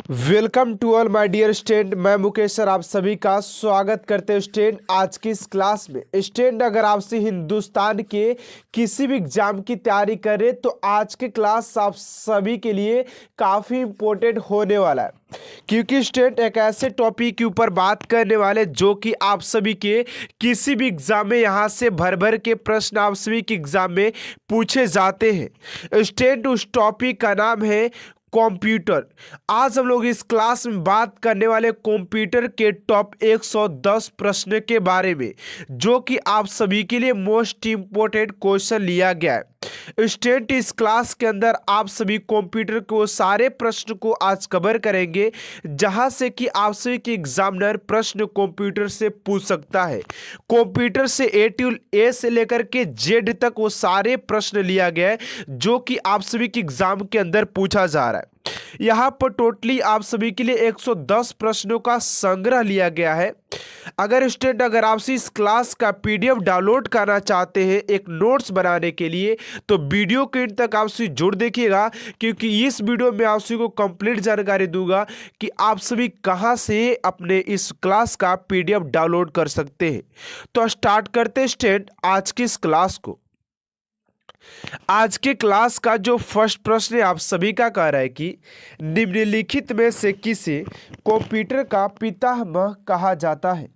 Welcome to all my dear student. मैं Mukesh sir आप सभी का स्वागत करते हैं स्टूडेंट आज की इस क्लास में। स्टूडेंट अगर आपसे हिंदुस्तान के किसी भी एग्जाम की तैयारी करें तो आज की क्लास आप सभी के लिए काफ़ी इम्पोर्टेंट होने वाला है, क्योंकि स्टूडेंट एक ऐसे टॉपिक के ऊपर बात करने वाले जो कि आप सभी के किसी भी एग्जाम में यहाँ से भर भर के प्रश्न आप सभी के एग्जाम में पूछे जाते हैं। स्टूडेंट उस टॉपिक का नाम है कंप्यूटर। आज हम लोग इस क्लास में बात करने वाले कंप्यूटर के टॉप 110 प्रश्न के बारे में, जो कि आप सभी के लिए मोस्ट इंपोर्टेंट क्वेश्चन लिया गया है। स्टूडेंट इस क्लास के अंदर आप सभी कंप्यूटर को सारे प्रश्न को आज कवर करेंगे, जहां से कि आप सभी के एग्जामिनर प्रश्न कंप्यूटर से पूछ सकता है। कंप्यूटर से ए से लेकर के जेड तक वो सारे प्रश्न लिया गया है जो कि आप सभी के एग्जाम के अंदर पूछा जा रहा है। यहाँ पर टोटली आप सभी के लिए 110 प्रश्नों का संग्रह लिया गया है। अगर आप इस क्लास का पीडीएफ डाउनलोड करना चाहते हैं एक नोट्स बनाने के लिए, तो वीडियो के अंत तक आप सभी जुड़ देखिएगा, क्योंकि इस वीडियो में आप सभी को कंप्लीट जानकारी दूंगा कि आप सभी कहां से अपने इस क्लास का पीडीएफ डाउनलोड कर सकते हैं। तो स्टार्ट करते हैं स्टूडेंट आज की इस क्लास को। आज के क्लास का जो फर्स्ट प्रश्न है आप सभी का कह रहा है कि निम्नलिखित में से किसे कंप्यूटर का पितामह कहा जाता है।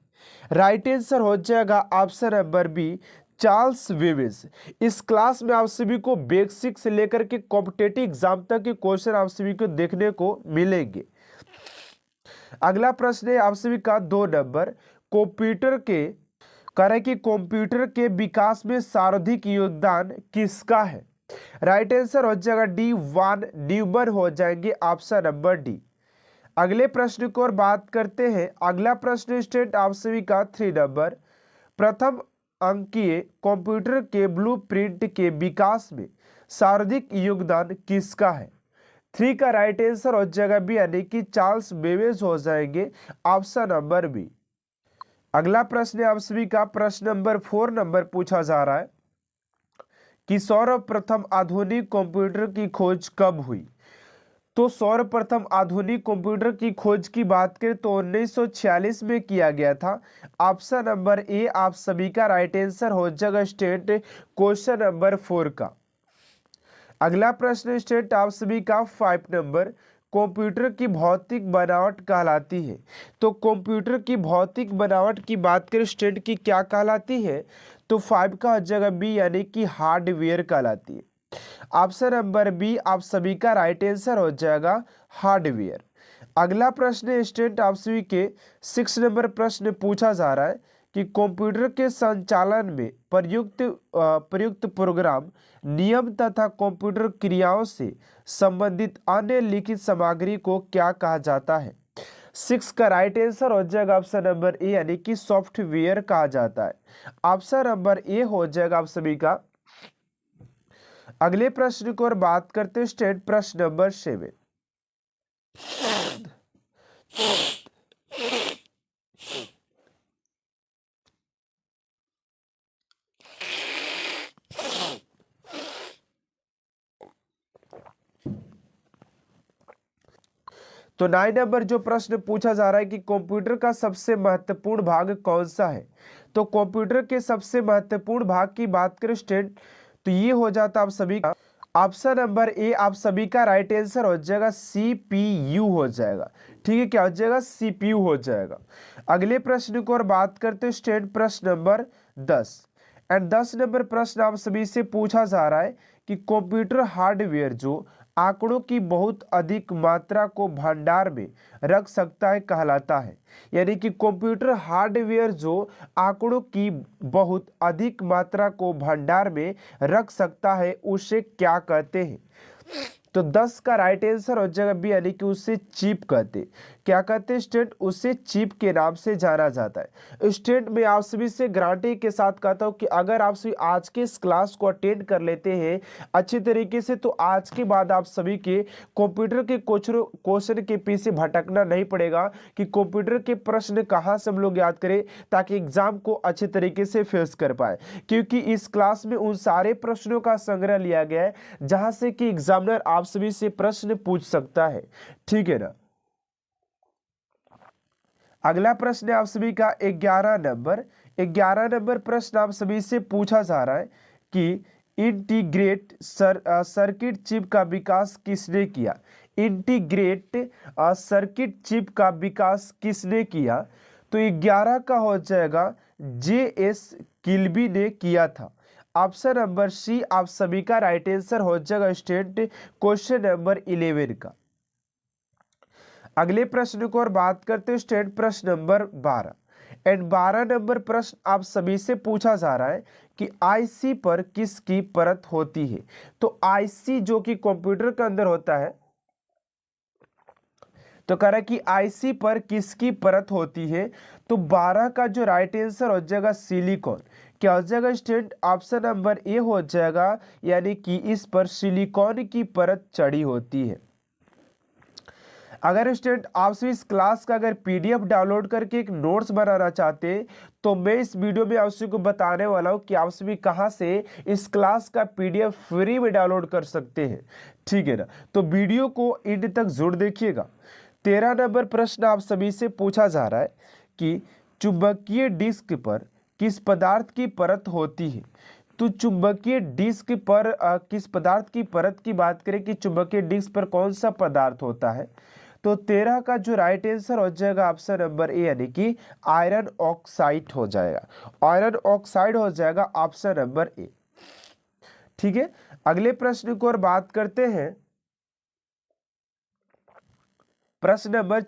राइट आंसर हो जाएगा option number B, Charles Babbage. इस क्लास में आप सभी को बेसिक से लेकर के कॉम्पिटिटिव एग्जाम तक के क्वेश्चन आप सभी को देखने को मिलेंगे। अगला प्रश्न है आप सभी का 2 नंबर, कंप्यूटर के कह रहा है कि कंप्यूटर के विकास में सर्वाधिक योगदान किसका है। राइट आंसर हो जाएगा डी, वान न्यूमन हो जाएंगे ऑप्शन नंबर डी। अगले प्रश्न को और बात करते हैं। अगला प्रश्न स्टेट आप सभी का 3 नंबर, प्रथम अंकीय कंप्यूटर के ब्लूप्रिंट के विकास में सर्वाधिक योगदान किसका है। 3 का राइट आंसर हो जाएगा बी, यानी कि चार्ल्स बेबेज हो जाएंगे ऑप्शन नंबर बी। अगला प्रश्न आप सभी का प्रश्न नंबर 4 नंबर पूछा जा रहा है कि सर्वप्रथम आधुनिक कंप्यूटर की खोज कब हुई। तो सर्वप्रथम आधुनिक कंप्यूटर की खोज की बात करें तो 1946 में किया गया था। ऑप्शन नंबर ए आप सभी का राइट आंसर हो जाएगा स्टेट क्वेश्चन नंबर 4 का। अगला प्रश्न स्टेट आप सभी का 5 नंबर, कंप्यूटर की भौतिक बनावट कहलाती है। तो कंप्यूटर की भौतिक बनावट की बात करें स्टेट की क्या कहलाती है, तो 5 का हो जाएगा बी, यानी कि हार्डवेयर कहलाती है। ऑप्शन नंबर बी आप सभी का राइट आंसर हो जाएगा हार्डवेयर। अगला प्रश्न स्टेट आप सभी के 6 नंबर प्रश्न पूछा जा रहा है कि कंप्यूटर के संचालन में प्रयुक्त प्रोग्राम, नियम तथा कंप्यूटर क्रियाओं से संबंधित अन्य लिखित सामग्री को क्या कहा जाता है। 6 का राइट आंसर हो जाएगा ऑप्शन नंबर ए, यानी कि सॉफ्टवेयर कहा जाता है। ऑप्शन नंबर ए हो जाएगा आप सभी का। अगले प्रश्न को और बात करते हैं स्टेट प्रश्न नंबर 7। तो 9 नंबर जो प्रश्न पूछा जा रहा है कि कंप्यूटर का सबसे महत्वपूर्ण भाग कौन सा है। तो कंप्यूटर के सबसे महत्वपूर्ण भाग की बात करें स्टूडेंट तो ये हो जाता आप सभी का ऑप्शन नंबर ए आप सभी का राइट आंसर हो जाएगा सीपीयू हो जाएगा। ठीक है, क्या हो जाएगा सीपीयू हो जाएगा। अगले प्रश्न को और बात करते हैं स्टूडेंट प्रश्न नंबर 10 एंड 10 नंबर प्रश्न आप सभी से पूछा जा रहा है कि कंप्यूटर हार्डवेयर जो आंकड़ों की बहुत अधिक मात्रा को भंडार में रख सकता है कहलाता है। यानी कि कंप्यूटर हार्डवेयर जो आंकड़ों की बहुत अधिक मात्रा को भंडार में रख सकता है उसे क्या कहते हैं। तो 10 का राइट आंसर हो जाएगा बी, यानी कि उसे चिप कहते। क्या कहते हैं स्टूडेंट, उसे चिप के नाम से जाना जाता है। स्टूडेंट मैं आप सभी से गारंटी के साथ कहता हूं कि अगर आप सभी आज के इस क्लास को अटेंड कर लेते हैं अच्छी तरीके से, तो आज के बाद आप सभी के कंप्यूटर के क्वेश्चन के पीछे भटकना नहीं पड़ेगा कि कंप्यूटर के प्रश्न कहाँ से हम लोग याद करें, ताकि एग्जाम को अच्छे तरीके से फेस कर पाए। क्योंकि इस क्लास में उन सारे प्रश्नों का संग्रह लिया गया है जहां से कि एग्जामिनर आप सभी से प्रश्न पूछ सकता है। ठीक है ना। अगला प्रश्न है आप सभी का 11 नंबर प्रश्न आप सभी से पूछा जा रहा है कि इंटीग्रेट सर्किट चिप का विकास किसने किया। इंटीग्रेट सर्किट चिप का विकास किसने किया। तो 11 का हो जाएगा JS किल्बी ने किया था। ऑप्शन नंबर सी आप सभी का राइट आंसर हो जाएगा स्टूडेंट क्वेश्चन नंबर 11 का। अगले प्रश्न को और बात करते हैं स्टूडेंट प्रश्न नंबर 12 एंड 12 नंबर प्रश्न आप सभी से पूछा जा रहा है कि IC पर किसकी परत होती है। तो IC जो कि कंप्यूटर के अंदर होता है, तो कह रहा है कि IC पर किसकी परत होती है। तो 12 का जो राइट आंसर हो जाएगा सिलिकॉन। क्या हो जाएगा स्टूडेंट ऑप्शन नंबर ए हो जाएगा, यानी कि इस पर सिलिकॉन की परत चढ़ी होती है। अगर स्टूडेंट आप इस क्लास का अगर PDF डाउनलोड करके एक नोट्स बनाना चाहते हैं तो मैं इस वीडियो में आप सभी को बताने वाला हूं कि आप सभी कहां से इस क्लास का PDF फ्री में डाउनलोड कर सकते हैं, ठीक है ना। तो वीडियो को एंड तक जरूर देखिएगा। 13 नंबर प्रश्न आप सभी से पूछा जा रहा है कि चुंबकीय डिस्क पर किस पदार्थ की परत होती है। तो चुंबकीय डिस्क पर किस पदार्थ की परत की बात करें कि चुंबकीय डिस्क पर कौन सा पदार्थ होता है। तो 13 का जो राइट आंसर हो जाएगा ऑप्शन नंबर ए, यानी कि आयरन ऑक्साइड हो जाएगा। आयरन ऑक्साइड हो जाएगा ऑप्शन नंबर ए, ठीक है। अगले प्रश्न को और बात करते हैं प्रश्न नंबर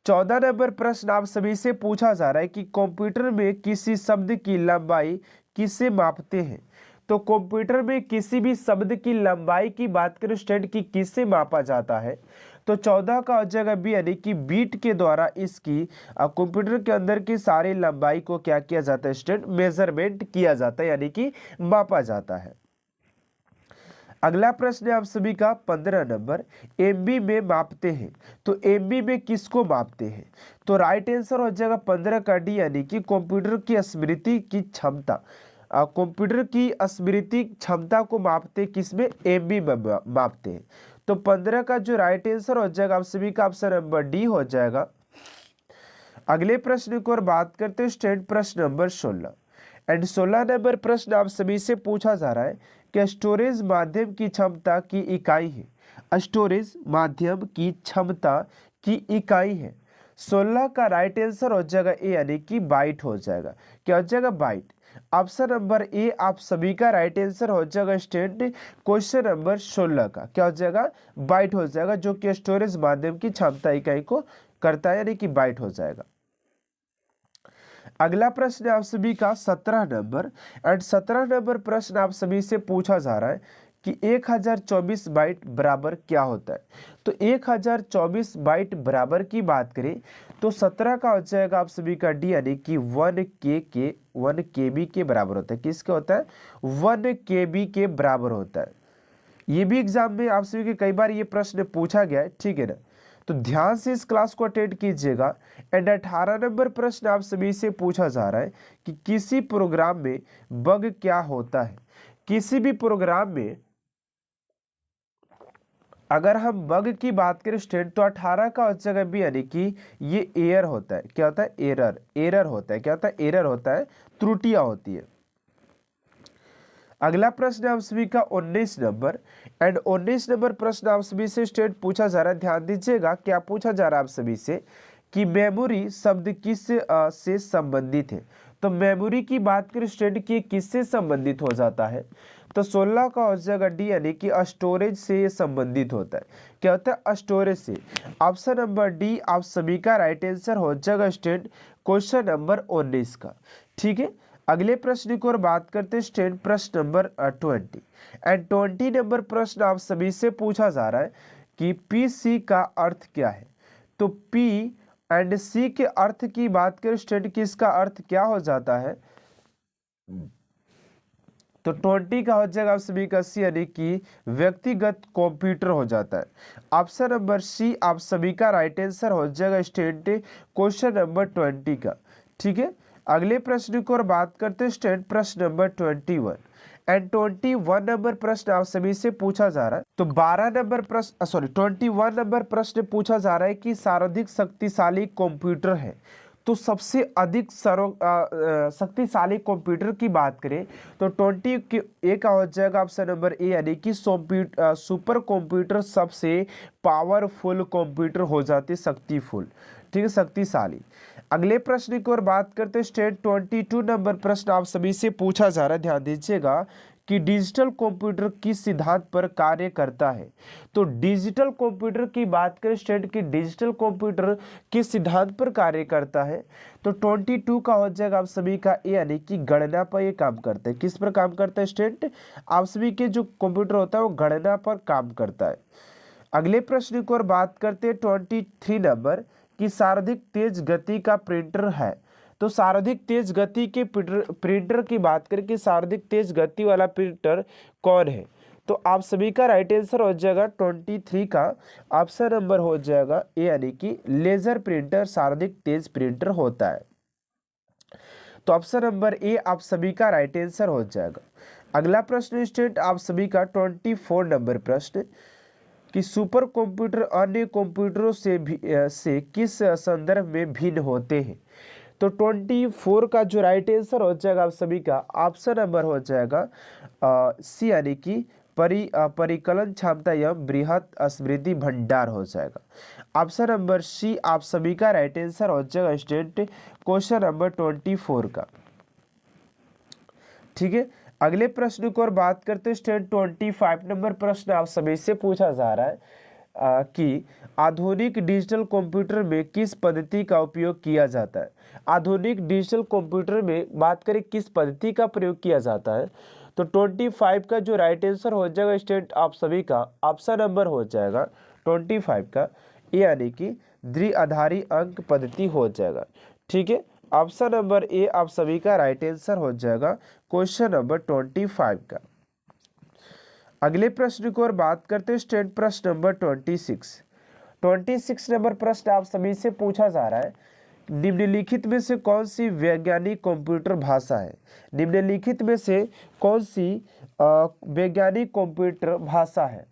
14 नंबर प्रश्न आप सभी से पूछा जा रहा है कि कंप्यूटर में किसी शब्द की लंबाई किसे मापते हैं। तो कंप्यूटर में किसी भी शब्द की लंबाई की बात करें स्टूडेंट की किसे मापा जाता है। तो 14 का हो जाएगा बी, यानी कि बीट के द्वारा इसकी कंप्यूटर के अंदर की सारी लंबाई को क्या किया जाता है स्टूडेंट, मेजरमेंट किया जाता है, यानी कि मापा जाता है। अगला प्रश्न है आप सभी का 15 नंबर, MB में मापते हैं। तो MB में किसको मापते हैं। तो राइट आंसर हो जाएगा 15 का डी, यानी कि कंप्यूटर की स्मृति की क्षमता। कंप्यूटर की स्मृति क्षमता को मापते किसमें, MB में मापते हैं। तो 15 का जो राइट आंसर हो जाएगा आप सभी का ऑप्शन नंबर डी हो जाएगा। अगले प्रश्न को और बात करते हैं स्टूडेंट प्रश्न नंबर 16 एंड 16 नंबर प्रश्न आप सभी से पूछा जा रहा है कि स्टोरेज माध्यम की क्षमता की इकाई है। स्टोरेज माध्यम की क्षमता की इकाई है। 16 का राइट आंसर हो जाएगा ए, यानी कि बाइट हो जाएगा। क्या हो जाएगा, बाइट। ऑप्शन नंबर ए आप सभी का राइट आंसर हो जाएगा स्टूडेंट क्वेश्चन नंबर 16 का। क्या हो जाएगा, बाइट हो जाएगा, जो कि स्टोरेज माध्यम की क्षमता इकाई को करता है, यानी कि बाइट हो जाएगा। अगला प्रश्न आप सभी का 17 नंबर एंड 17 नंबर प्रश्न आप सभी से पूछा जा रहा है कि 1024 बाइट बराबर क्या होता है। तो 1024 बाइट बराबर की बात करें तो 17 का हो जाएगा आप सभी का डी, यानी कि 1 KB के बराबर होता है। किसके होता है, 1 KB के बराबर होता है। ये भी एग्जाम में आप सभी के कई बार ये प्रश्न पूछा गया है, ठीक है ना। तो ध्यान से इस क्लास को अटेंड कीजिएगा। एंड 18 नंबर प्रश्न आप सभी से पूछा जा रहा है कि किसी प्रोग्राम में बग क्या होता है। किसी भी प्रोग्राम में अगर हम बग की बात करें स्टूडेंट तो 18 का हो जाएगा बी, यानी कि ये एरर होता है। क्या होता है, एरर होता है। क्या होता है, एरर होता है, त्रुटियां होती है। अगला प्रश्न आप सभी का 19 नंबर एंड 19 नंबर प्रश्न आप सभी से स्टूडेंट पूछा जा रहा है। ध्यान दीजिएगा क्या पूछा जा रहा है आप सभी से कि मेमोरी शब्द किस से संबंधित है। तो मेमोरी की बात करें स्टूडेंट की किससे संबंधित हो जाता है। तो 16 का हो जाएगा डी, यानी कि स्टोरेज से ये संबंधित होता है। क्या होता है, स्टोरेज से। ऑप्शन नंबर डी आप सभी का राइट आंसर हो जाएगा स्टूडेंट क्वेश्चन नंबर 19 का, ठीक है। अगले प्रश्न की ओर बात करते हैं स्टूडेंट प्रश्न नंबर 20 एंड 20 नंबर प्रश्न आप सभी से पूछा जा रहा है कि PC का अर्थ क्या है। तो P एंड C के अर्थ की बात करें स्टूडेंट की इसका अर्थ क्या हो जाता है। तो 20 का हो जाएगा आप सभी का सी, यानी कि व्यक्तिगत कंप्यूटर हो जाता है। ऑप्शन नंबर सी आप सभी का राइट आंसर हो जाएगा स्टूडेंट क्वेश्चन नंबर 20 का, ठीक है। अगले प्रश्न को और बात करते हैं स्टूडेंट प्रश्न नंबर 21 एंड 21 नंबर प्रश्न आप सभी से पूछा जा रहा है। तो 12 नंबर प्रश्न 21 नंबर प्रश्न पूछा जा रहा है कि सर्वाधिक शक्तिशाली कंप्यूटर है। तो सबसे अधिक शक्तिशाली कंप्यूटर की बात करें तो 20 के ए का हो जाएगा ऑप्शन नंबर ए, यानी कि सुपर कंप्यूटर सबसे पावरफुल कंप्यूटर हो जाते, शक्तिफुल, ठीक है, शक्तिशाली। अगले प्रश्न की ओर बात करते हैं। स्टेट 22 नंबर प्रश्न आप सभी से पूछा जा रहा है, ध्यान दीजिएगा कि डिजिटल कंप्यूटर किस सिद्धांत पर कार्य करता है। तो डिजिटल कंप्यूटर की बात करें स्टेट की डिजिटल कंप्यूटर किस सिद्धांत पर कार्य करता है। तो 22 का हो जाएगा आप सभी का ए, यानी कि गणना पर ये काम करता है। किस पर काम करता है स्टेट? आप सभी के जो कंप्यूटर होता है वो गणना पर काम करता है। अगले प्रश्न की ओर बात करते हैं 23 नंबर की सर्वाधिक तेज गति का प्रिंटर है। तो सर्वाधिक तेज गति के प्रिंटर की बात करें कि सर्वाधिक तेज गति वाला प्रिंटर कौन है। तो आप सभी का राइट आंसर हो जाएगा 23 का ऑप्शन नंबर हो जाएगा ए, यानी कि लेजर प्रिंटर सर्वाधिक तेज प्रिंटर होता है। तो ऑप्शन नंबर ए आप सभी का राइट आंसर हो जाएगा। अगला प्रश्न स्टेट आप सभी का 24 नंबर प्रश्न कि सुपर कंप्यूटर अन्य कंप्यूटरों से किस संदर्भ में भिन्न होते हैं। तो 24 का जो राइट आंसर हो जाएगा आप सभी का ऑप्शन नंबर हो जाएगा सी, यानी कि परिकलन क्षमता एवं बृहत स्मृति भंडार हो जाएगा। ऑप्शन नंबर सी आप सभी का राइट आंसर हो जाएगा स्टूडेंट क्वेश्चन नंबर 24 का, ठीक है। अगले प्रश्न की ओर बात करते हैं स्टूडेंट 25 नंबर प्रश्न आप सभी से पूछा जा रहा है कि आधुनिक डिजिटल कंप्यूटर में किस पद्धति का उपयोग किया जाता है। आधुनिक डिजिटल कंप्यूटर में बात करें किस पद्धति का प्रयोग किया जाता है। तो 25 का जो राइट आंसर हो जाएगा स्टेट आप सभी का ऑप्शन नंबर हो जाएगा 25 का ए, यानी कि द्विआधारी अंक पद्धति हो जाएगा, ठीक है। ऑप्शन नंबर ए आप सभी का राइट आंसर हो जाएगा क्वेश्चन नंबर 25 का। अगले प्रश्न की ओर बात करते हैं स्टेट प्रश्न नंबर 26 नंबर प्रश्न आप सभी से पूछा जा रहा है निम्नलिखित में से कौन सी वैज्ञानिक कंप्यूटर भाषा है। निम्नलिखित में से कौन सी वैज्ञानिक कंप्यूटर भाषा है।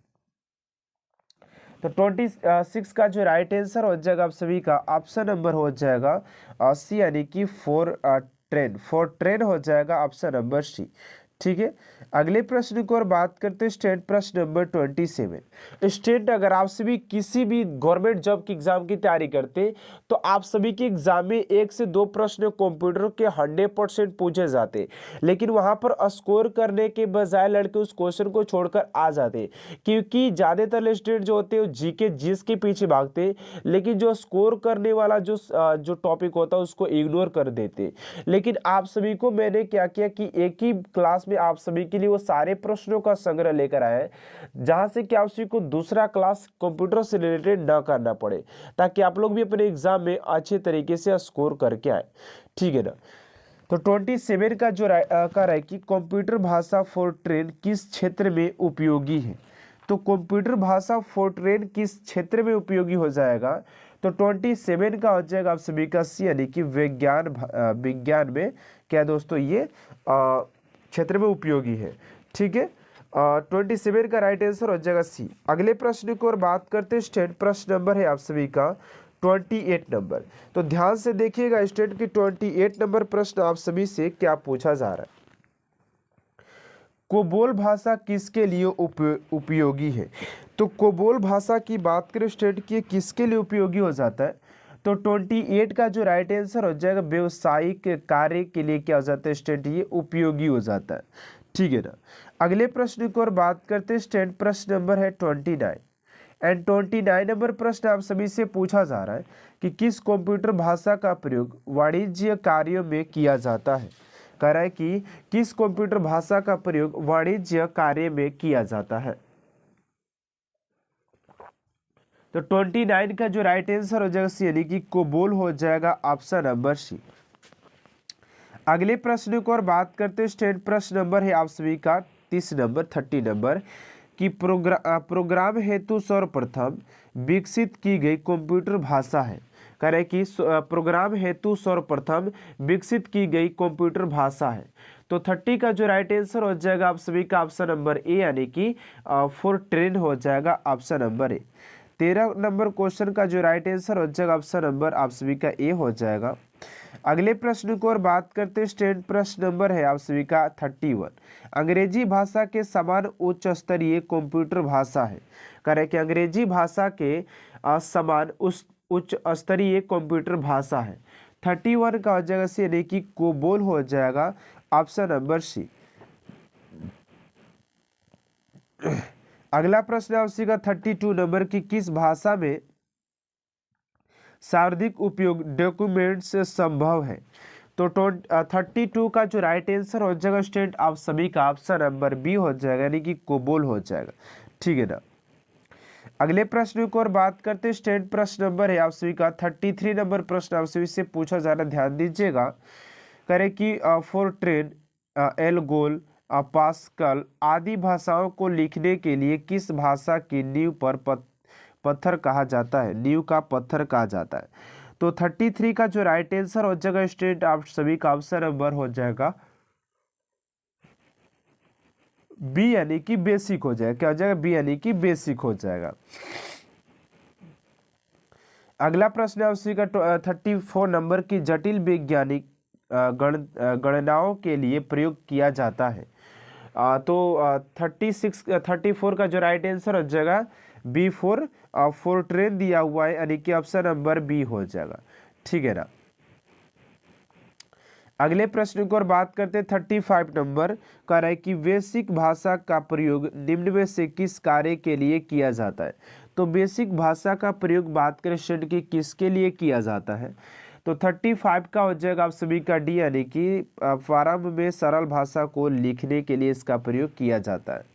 तो 26 का जो राइट आंसर हो जाएगा आप सभी का ऑप्शन नंबर हो जाएगा सी, यानी कि फोरट्रेन हो जाएगा ऑप्शन नंबर सी, ठीक है। अगले प्रश्न की ओर बात करते हैं स्टेट प्रश्न नंबर 27। स्टेट अगर आप सभी किसी भी गवर्नमेंट जॉब की एग्जाम की तैयारी करते तो आप सभी के एग्जाम में 1 से 2 प्रश्न कंप्यूटर के 100% पूछे जाते, लेकिन वहां पर स्कोर करने के बजाय लड़के उस क्वेश्चन को छोड़कर आ जाते, क्योंकि ज्यादातर स्टूडेंट जो होते हैं जीके जीएस के पीछे भागते, लेकिन जो स्कोर करने वाला जो टॉपिक होता है उसको इग्नोर कर देते। लेकिन आप सभी को मैंने क्या किया कि एक ही क्लास में आप सभी के लिए वो सारे प्रश्नों का संग्रह लेकर आए जहां से कि आप सभी को दूसरा क्लास कंप्यूटर से रिलेटेड ना करना पड़े, ताकि आप लोग भी अपने एग्जाम में अच्छे तरीके से स्कोर करके आए, ठीक है ना। तो 27 का जो कर है कि कंप्यूटर भाषा फोरट्रेन किस क्षेत्र में उपयोगी है। तो कंप्यूटर भाषा फोरट्रेन किस क्षेत्र में उपयोगी हो जाएगा। तो 27 का हो जाएगा आप सभी का सी, यानी कि विज्ञान में क्या दोस्तों ये क्षेत्र में उपयोगी है, ठीक है। 27 का राइट आंसर हो जाएगा सी। अगले प्रश्न की ओर बात करते हैं स्टेट प्रश्न नंबर है आप सभी का 28 नंबर। तो ध्यान से देखिएगा स्टेट की 28 नंबर प्रश्न आप सभी से क्या पूछा जा रहा है। कोबोल भाषा किसके लिए उपयोगी है। तो कोबोल भाषा की बात करें स्टेट की किसके लिए उपयोगी हो जाता है। तो 28 का जो राइट आंसर हो जाएगा व्यवसायिक कार्य के लिए क्या हो जाता है स्टेट ये उपयोगी हो जाता है, ठीक है ना। अगले प्रश्न की ओर बात करते हैं स्टेट प्रश्न नंबर है 29 एंड 29 नंबर प्रश्न आप सभी से पूछा जा रहा है कि किस कंप्यूटर भाषा का प्रयोग वाणिज्य कार्यों में किया जाता है। कह रहा है कि किस कंप्यूटर भाषा का प्रयोग वाणिज्य कार्य में किया जाता है। तो 29 का जो राइट आंसर हो जाएगा सी, यानी कि कोबोल हो जाएगा ऑप्शन नंबर सी। अगले प्रश्न को और बात करते हैं स्टेट प्रश्न नंबर है आप सभी का 30 नंबर कि प्रोग्राम हेतु सर्वप्रथम विकसित की गई कंप्यूटर भाषा है। कह रहे कि प्रोग्राम हेतु सर्वप्रथम विकसित की गई कंप्यूटर भाषा है। तो 30 का जो राइट आंसर हो जाएगा आप सभी का ऑप्शन नंबर ए, यानी कि फॉर ट्रेन हो जाएगा ऑप्शन नंबर ए। 13 नंबर क्वेश्चन का जो राइट आंसर हो जाएगा ऑप्शन नंबर आप सभी का ए हो जाएगा। अगले प्रश्न को और बात करते हैं, स्टूडेंट प्रश्न नंबर है आप सभी का 31। अंग्रेजी भाषा के समान उच्च स्तरीय कंप्यूटर भाषा है। करें कि अंग्रेजी भाषा के समान उच्च स्तरीय कंप्यूटर भाषा है। 31 का हो जाएगा सी, यानी कि कोबोल हो जाएगा ऑप्शन नंबर सी। अगला प्रश्न है उसी का 32 नंबर की, किस भाषा में सर्वाधिक उपयोग डॉक्यूमेंट से संभव है। तो 32 का जो राइट आंसर हो जाएगा स्टूडेंट आप सभी का ऑप्शन नंबर बी हो जाएगा, यानी कि कोबोल हो जाएगा। ठीक है ना। अगले प्रश्न को और बात करते हैं, स्टूडेंट प्रश्न नंबर है आप सभी का 33 नंबर प्रश्न आप सभी से पूछा जा रहा, ध्यान दीजिएगा। करें कि फोर्ट्रेन, एल्गोल, पास्कल आदि भाषाओं को लिखने के लिए किस भाषा की नींव पर पत्थर कहा जाता है, नींव का पत्थर कहा जाता है। तो 33 का जो राइट आंसर हो जाएगा स्टूडेंट आप सभी का ऑप्शन नंबर हो जाएगा बी, यानी कि बेसिक हो जाएगा। क्या हो जाएगा? बी, यानी कि बेसिक हो जाएगा। अगला प्रश्न है उसी का 34 नंबर की, जटिल वैज्ञानिक गणनाओं के लिए प्रयोग किया जाता है। तो 34 का जो राइट आंसर हो जाएगा बी, फोर्ट्रेन दिया हुआ है, यानी कि ऑप्शन नंबर बी हो जाएगा। ठीक है ना। अगले प्रश्न को और बात करते हैं 35 नंबर का है कि बेसिक भाषा का प्रयोग निम्न में से किस कार्य के लिए किया जाता है। तो बेसिक भाषा का प्रयोग बात करें स्टूडेंट की किसके लिए किया जाता है। तो 35 का हो जाएगा आप सभी का डी, यानी कि प्रारंभ में सरल भाषा को लिखने के लिए इसका प्रयोग किया जाता है।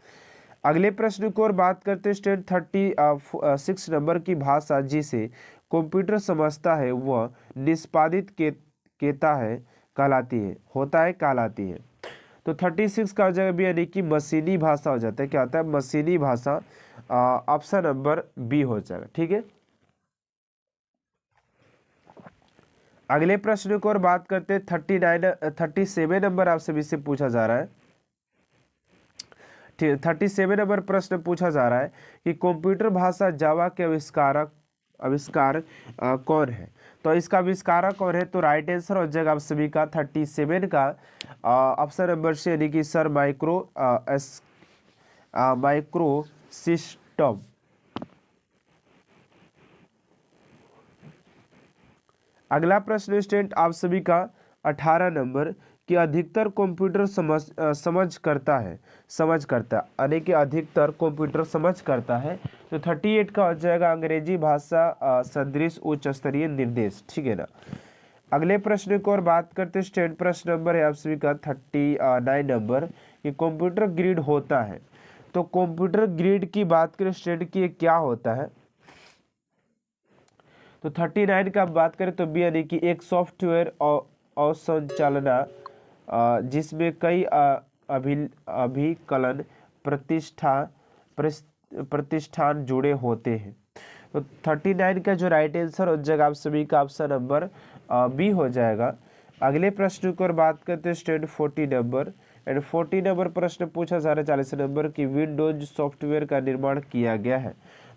अगले प्रश्न को और बात करते हैं स्टूडेंट 36 नंबर की, भाषा जिसे कंप्यूटर समझता है वह निष्पादित केता है कहलाती है, होता है कहलाती है। तो 36 का हो जाएगा बी, यानी कि मशीनी भाषा हो जाता है। क्या होता है? मशीनी भाषा, ऑप्शन नंबर बी हो जाएगा। ठीक है। अगले प्रश्न को और बात करते हैं 37 नंबर आप सभी से पूछा जा रहा है। 37 नंबर प्रश्न पूछा जा रहा है कि कंप्यूटर भाषा जावा के आविष्कार कौन है। तो इसका आविष्कारक कौन है। तो राइट आंसर हो जाएगा आप सभी का 37 का ऑप्शन नंबर से, यानी कि सर माइक्रो सिस्टम। अगला प्रश्न स्टूडेंट आप सभी का 18 नंबर कि अधिकतर कंप्यूटर समझ करता है, यानी कि अधिकतर कंप्यूटर समझ करता है। तो 38 का हो जाएगा अंग्रेजी भाषा सदृश उच्च स्तरीय निर्देश। ठीक है ना। अगले प्रश्न को और बात करते हैं स्टूडेंट प्रश्न नंबर है आप सभी का 39 नंबर कि कंप्यूटर ग्रिड होता है। तो कंप्यूटर ग्रिड की बात करें स्टूडेंट की क्या होता है। तो 39 का बात करें तो बी, यानी कि एक सॉफ्टवेयर और संचालना जिसमें कई अभिकलन प्रतिष्ठान जुड़े होते हैं। तो 39 का जो राइट आंसर हो जाएगा आप सभी का ऑप्शन नंबर बी हो जाएगा। अगले प्रश्न को और बात करते हैं स्टूडेंट 40 नंबर एंड 40 नंबर प्रश्न पूछा जा रहा है 40 नंबर की, विंडोज सॉफ्टवेयर का निर्माण किया गया है।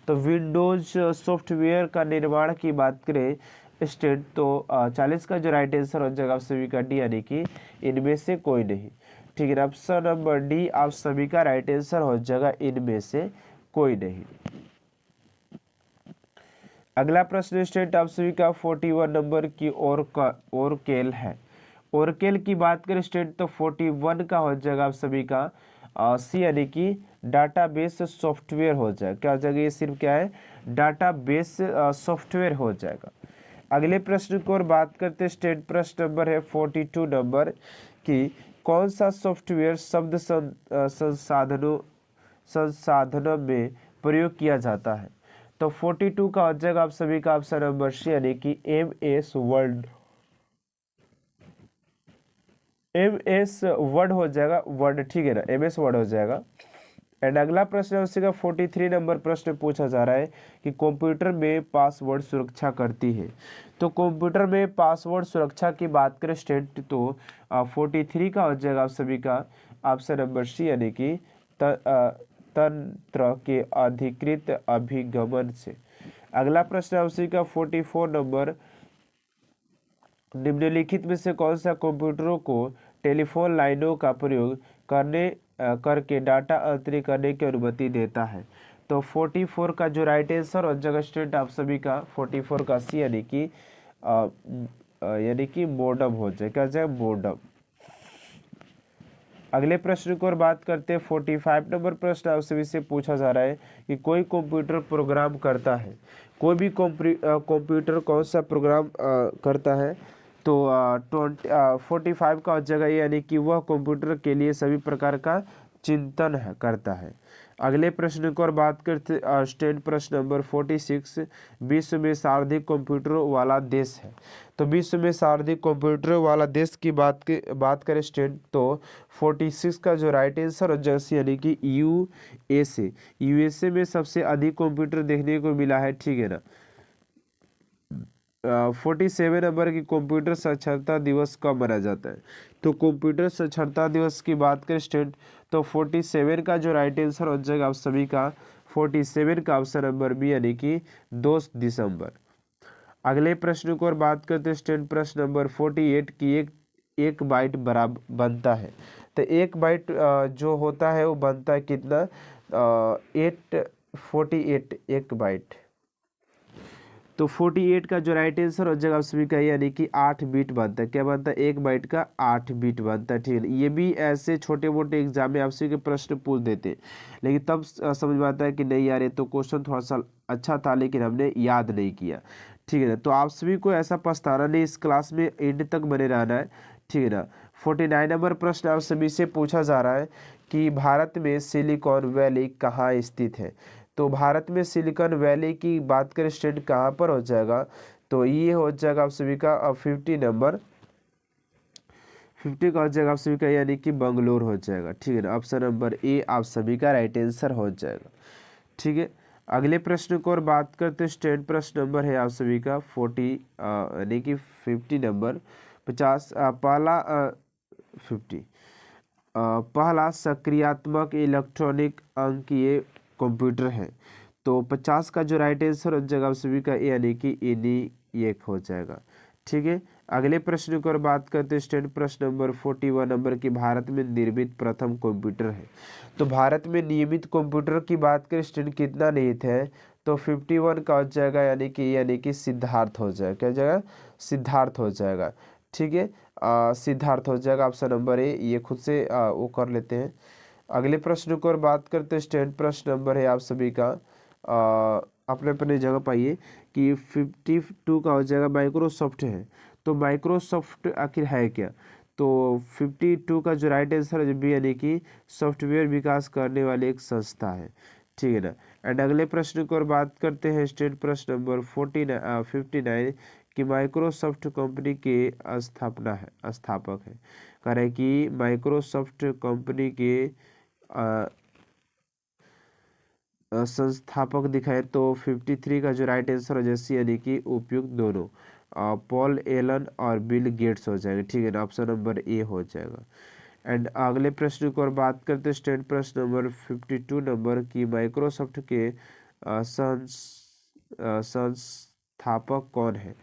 तो विंडोज सॉफ्टवेयर का निर्माण की बात करें स्टूडेंट तो 40 का जो राइट आंसर हो जाएगा आप सभी का डी, यानी कि इनमें से कोई नहीं। ठीक है। ऑप्शन नंबर डी आप सभी का राइट आंसर हो जाएगा इनमें से कोई नहीं। अगला प्रश्न स्टूडेंट आप सभी का 41 नंबर की ओरकेल है। ओरकेल की बात करें स्टूडेंट तो 41 का हो जाएगा आप सभी का सी, यानी कि डाटाबेस सॉफ्टवेयर हो जाएगा। क्या हो जाएगा? ये सिर्फ क्या है? डाटाबेस सॉफ्टवेयर हो जाएगा। अगले प्रश्न को और बात करते हैं स्टूडेंट प्रश्न नंबर है 42 नंबर की, कौन सा सॉफ्टवेयर शब्द संसाधनों में प्रयोग किया जाता है। तो 42 का हो जाएगा आप सभी का ऑप्शन नंबर सी, यानी कि MS वर्ड हो जाएगा वर्ड। ठीक है ना। MS वर्ड हो जाएगा। एंड अगला प्रश्न है उसी का 43 नंबर प्रश्न पूछा जा रहा है कि कंप्यूटर में पासवर्ड सुरक्षा करती है। तो कंप्यूटर में पासवर्ड सुरक्षा की बात करें स्टेट तो 43 का हो जाएगा आप सभी का ऑप्शन नंबर सी, यानी कि तंत्र के अधिकृत अभिगमन से। अगला प्रश्न है उसी का 44 नंबर, निम्नलिखित में से कौन सा कंप्यूटरों को टेलीफोन लाइनों का प्रयोग करके डाटा अंतरित करने की अनुमति देता है। तो 44 का जो राइट आंसर और जगह स्टेट आप सभी का 44 का सी, यानी कि मोडम हो जाए, क्या जाए मोडम। अगले प्रश्न को और बात करते हैं 45 नंबर प्रश्न आप सभी से पूछा जा रहा है कि कोई कंप्यूटर प्रोग्राम करता है, कोई भी कंप्यूटर कौन सा प्रोग्राम करता है। तो 45 का जगह यानी कि वह कंप्यूटर के लिए सभी प्रकार का चिंतन करता है। अगले प्रश्न को और बात करते स्टेट प्रश्न नंबर 46, विश्व में सर्वाधिक कंप्यूटरों वाला देश है। तो विश्व में सर्वाधिक कंप्यूटरों वाला देश की बात करें स्टेट तो 46 का जो राइट आंसर और जगह यानी कि यूएसए में सबसे अधिक कंप्यूटर देखने को मिला है, ठीक है ना। 47 नंबर की कंप्यूटर साक्षरता दिवस कब मनाया जाता है। तो कंप्यूटर साक्षरता दिवस की बात करें स्टेट तो 47 का जो राइट आंसर हो जाएगा आप सभी का 47 का ऑप्शन नंबर बी, यानी कि 2 दिसंबर। अगले प्रश्न को और बात करते हैं स्टेट प्रश्न नंबर 48 की एक बाइट बराबर बनता है। तो एक बाइट जो होता है वो बनता है कितना, 848 एक बाइट। तो 48 का जो राइट आंसर हो जाएगा सभी का यानी कि 8 बीट बनता है। क्या बनता है, एक बाइट का 8 बीट बनता है, ठीक है। ये भी ऐसे छोटे मोटे एग्जाम में आपसे के प्रश्न पूछ देते हैं, लेकिन तब समझ में आता है कि नहीं यार ये तो क्वेश्चन थोड़ा सा अच्छा था लेकिन हमने याद नहीं किया, ठीक है ना। तो आप सभी को ऐसा पछताना नहीं, इस क्लास में एंड तक बने रहना है, ठीक है ना। 49 नंबर प्रश्न आप सभी से पूछा जा रहा है कि भारत में सिलिकॉन वैली कहाँ स्थित है। तो भारत में सिलिकॉन वैली की बात करें स्टेट कहाँ पर हो जाएगा, तो ये हो जाएगा आप सभी का 50 नंबर, 50 का हो जाएगा आप सभी का यानी कि बंगलोर हो जाएगा, ठीक है ना। ऑप्शन नंबर ए आप सभी का राइट आंसर हो जाएगा, ठीक है। अगले प्रश्न को और बात करते हैं स्टेट प्रश्न नंबर है आप सभी का 40 यानी कि 50 नंबर 50 पहला 50 पहला सक्रियात्मक इलेक्ट्रॉनिक अंकीय कंप्यूटर है। तो 50 का जो राइट आंसर हो जाएगा आप सभी का यानी कि ENIAC हो जाएगा, ठीक है। अगले प्रश्न को और बात करते हैं स्टेट प्रश्न नंबर 41 नंबर की भारत में निर्मित प्रथम कंप्यूटर है। तो भारत में नियमित कंप्यूटर की बात करें स्टेट कितना निहित है, तो 51 का हो जाएगा यानी कि सिद्धार्थ हो जाएगा, क्या हो जाएगा, सिद्धार्थ हो जाएगा, ठीक है। सिद्धार्थ हो जाएगा ऑप्शन नंबर ए, ये खुद से वो कर लेते हैं। अगले प्रश्न को और बात करते हैं स्टेट प्रश्न नंबर है आप सभी का अपने अपने जगह पाइए कि 52 का हो जाएगा माइक्रोसॉफ्ट है। तो माइक्रोसॉफ्ट आखिर है क्या, तो 52 का जो राइट आंसर है बी, यानी कि सॉफ्टवेयर विकास करने वाली एक संस्था है, ठीक है ना। एंड अगले प्रश्न को और बात करते हैं स्टेट प्रश्न नंबर 59 कि माइक्रोसॉफ्ट कंपनी के स्थापक है। कह रहे हैं कि माइक्रोसॉफ्ट कंपनी के संस्थापक दिखाए तो 53 का जो राइट आंसर हो जैसे यानी कि उपयुक्त दोनों पॉल एलन और बिल गेट्स हो जाएगा, ठीक है ना। ऑप्शन नंबर ए हो जाएगा। एंड अगले प्रश्न को और बात करते हैं स्टेट प्रश्न नंबर 52 नंबर की माइक्रोसॉफ्ट के संस्थापक कौन है।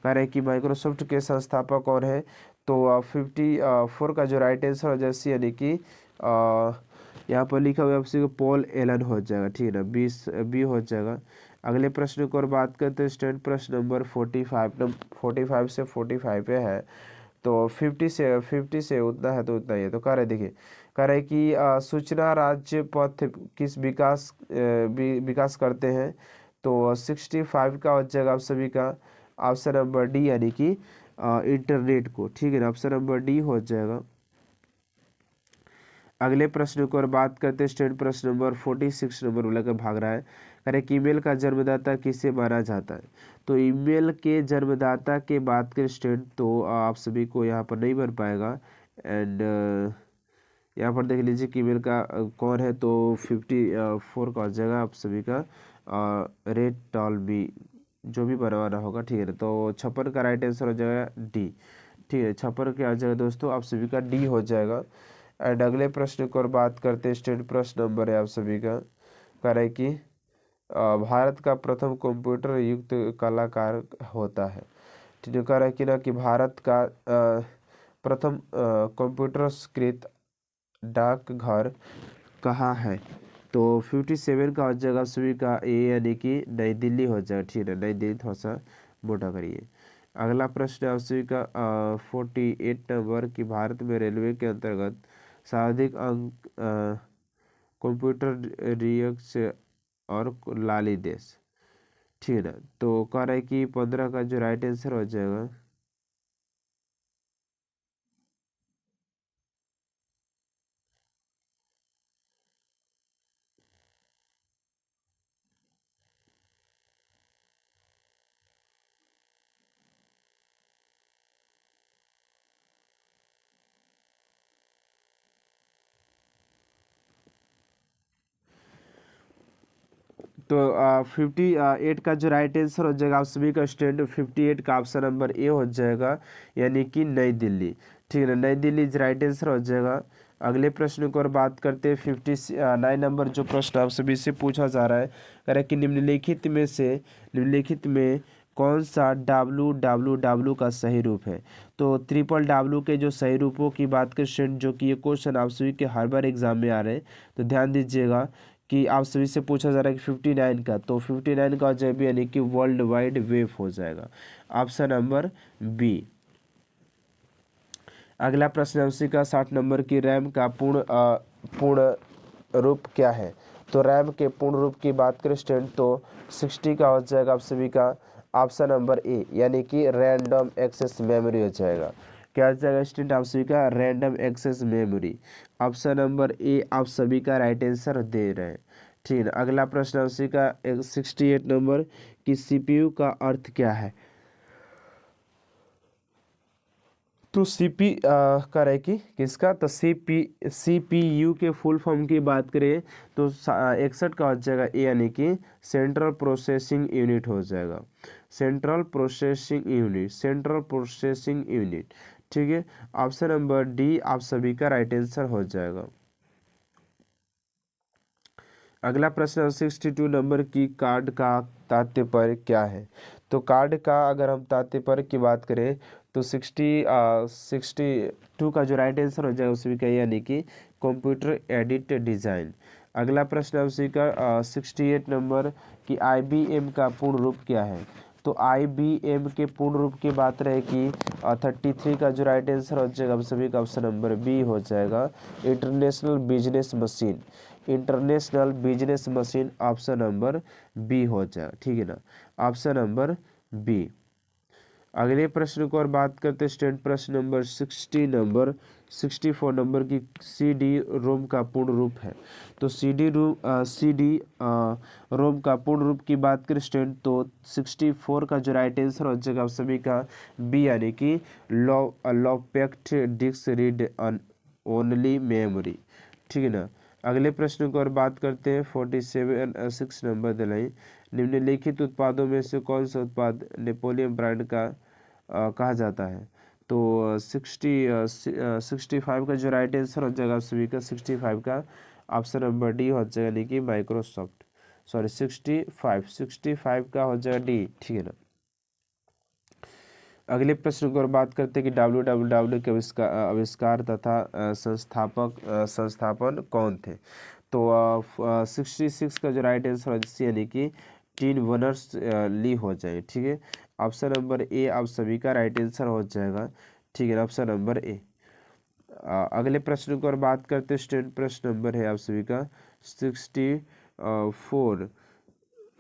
कह रहे हैं कि माइक्रोसॉफ्ट के संस्थापक कौन है, तो 54 का जो राइट आंसर हो जैसे यानी कि यहाँ पर लिखा हुआ आपसे पॉल एलन हो जाएगा, ठीक है ना, 20 बी हो जाएगा। अगले प्रश्न को और बात करते हैं स्टेट प्रश्न नंबर 45 से 45 पे है। तो 50 से उतना है तो उतना ही है। तो कह रहे देखिए, कह रहे कि सूचना राज्य पथ किस विकास करते हैं। तो 65 का हो जाएगा आप सभी का ऑप्शन नंबर डी, यानी कि इंटरनेट को, ठीक है ना। ऑप्शन नंबर डी हो जाएगा। अगले प्रश्न को और बात करते हैं स्टेट प्रश्न नंबर 46 नंबर लेकर भाग रहा है। कह रहे कि ईमेल का जन्मदाता किसे माना जाता है। तो ईमेल के जन्मदाता के बात करें स्टेट तो आप सभी को यहाँ पर नहीं बन पाएगा। एंड यहाँ पर देख लीजिए कि मेरे का कौन है, तो 54 का हो जाएगा आप सभी का रेड टॉल बी, जो भी बनवाना होगा, ठीक है ना। तो 56 का राइट आंसर हो जाएगा डी, ठीक है। 56 क्या आ जाएगा दोस्तों, आप सभी का डी हो जाएगा। एंड अगले प्रश्न को और बात करते हैं, स्टूडेंट प्रश्न नंबर है आप सभी का, कह रहे कि भारत का प्रथम कंप्यूटर युक्त कलाकार होता है, ठीक है। कह रहा है कि ना कि भारत का प्रथम कंप्यूटरकृत डाकघर कहाँ है, तो 57 का हो जाएगा सभी का ए, यानी कि नई दिल्ली हो जाएगा, ठीक है। नई दिल्ली थोड़ा सा मोटा करिए। अगला प्रश्न है आप सभी का 48 नंबर की भारत में रेलवे के अंतर्गत सर्वाधिक अंक कंप्यूटर रियक्स और लाली देश, ठीक है ना। तो कह रहा है कि 15 का जो राइट आंसर हो जाएगा, तो 58 का जो राइट आंसर हो जाएगा आप सभी का स्टूडेंट, 58 का ऑप्शन नंबर ए हो जाएगा, यानी कि नई दिल्ली, ठीक है ना। नई दिल्ली इज राइट आंसर हो जाएगा। अगले प्रश्न को और बात करते हैं, 59 नंबर जो प्रश्न आप सभी से पूछा जा रहा है, कह रहा है कि निम्नलिखित में कौन सा डब्लू का सही रूप है, तो ट्रिपल डब्लू के जो सही रूपों की बात करें स्टूडेंट, जो कि ये क्वेश्चन आप सभी के हर बार एग्जाम में आ रहे हैं, तो ध्यान दीजिएगा कि आप सभी से पूछा जा रहा है कि 59 का, तो 59 का हो जाएगा यानी कि वर्ल्ड वाइड वेब हो जाएगा, ऑप्शन नंबर बी। अगला प्रश्न है उसी का 60 नंबर की रैम का पूर्ण रूप क्या है, तो रैम के पूर्ण रूप की बात करें स्टूडेंट, तो 60 का हो जाएगा आप सभी का ऑप्शन नंबर ए, यानी कि रैंडम एक्सेस मेमोरी हो जाएगा। क्या हो जाएगा स्टूडेंट आप सभी का random access memory, option number A आप सभी का राइट आंसर दे रहे हैं, ठीक है। अगला प्रश्न है उसी का 68 नंबर की सीपीयू का अर्थ क्या है, तो कर है कि किसका, तो सीपीयू के फुल फॉर्म की बात करें तो 61 का हो जाएगा ए, यानी कि सेंट्रल प्रोसेसिंग यूनिट हो जाएगा, सेंट्रल प्रोसेसिंग यूनिट, ठीक है। ऑप्शन नंबर डी आप सभी का राइट आंसर हो जाएगा। अगला प्रश्न 62 नंबर की कार्ड का तात्पर्य क्या है, तो कार्ड का अगर हम तात्पर्य की बात करें तो 62 का जो राइट आंसर हो जाएगा उसी का, यानी कि कंप्यूटर एडिट डिज़ाइन। अगला प्रश्न है उसी का 68 नंबर की आईबीएम का पूर्ण रूप क्या है, तो आईबीएम के पूर्ण रूप की बात रहे कि 33 का जो राइट आंसर हो जाएगा हम सभी का ऑप्शन नंबर बी हो जाएगा, international business machine, international business machine option number B हो जाएगा, ठीक है ना, ऑप्शन नंबर बी। अगले प्रश्न को और बात करते हैं स्टूडेंट प्रश्न नंबर 64 नंबर की सी डी रोम का पूर्ण रूप है, तो सी डी रोम का पूर्ण रूप की बात करें स्टूडेंट, तो 64 का जो राइट आंसर हो जाएगा आप सभी का बी, यानी कि लॉपेक्ट डिस्क रीड ओनली मेमोरी, ठीक है ना। अगले प्रश्न को और बात करते हैं 6 नंबर दिलाई, निम्नलिखित उत्पादों में से कौन सा उत्पाद नेपोलियन ब्रांड का कहा जाता है, तो 65 का जो राइट आंसर हो जाएगा आप सभी का 65 का ऑप्शन नंबर डी हो जाएगा, यानी कि माइक्रोसॉफ्ट, सॉरी 65 का हो जाएगा डी, ठीक है ना। अगले प्रश्न को और बात करते हैं कि डब्ल्यू के आविष्कार तथा संस्थापन कौन थे, तो 66 का जो राइट आंसर है यानी कि टीन वनर्स ली हो जाए, ठीक है। ऑप्शन नंबर ए आप सभी का राइट आंसर हो जाएगा, ठीक है, ऑप्शन नंबर ए। अगले प्रश्न को और बात करते हैं स्टूडेंट प्रश्न नंबर है आप सभी का 64,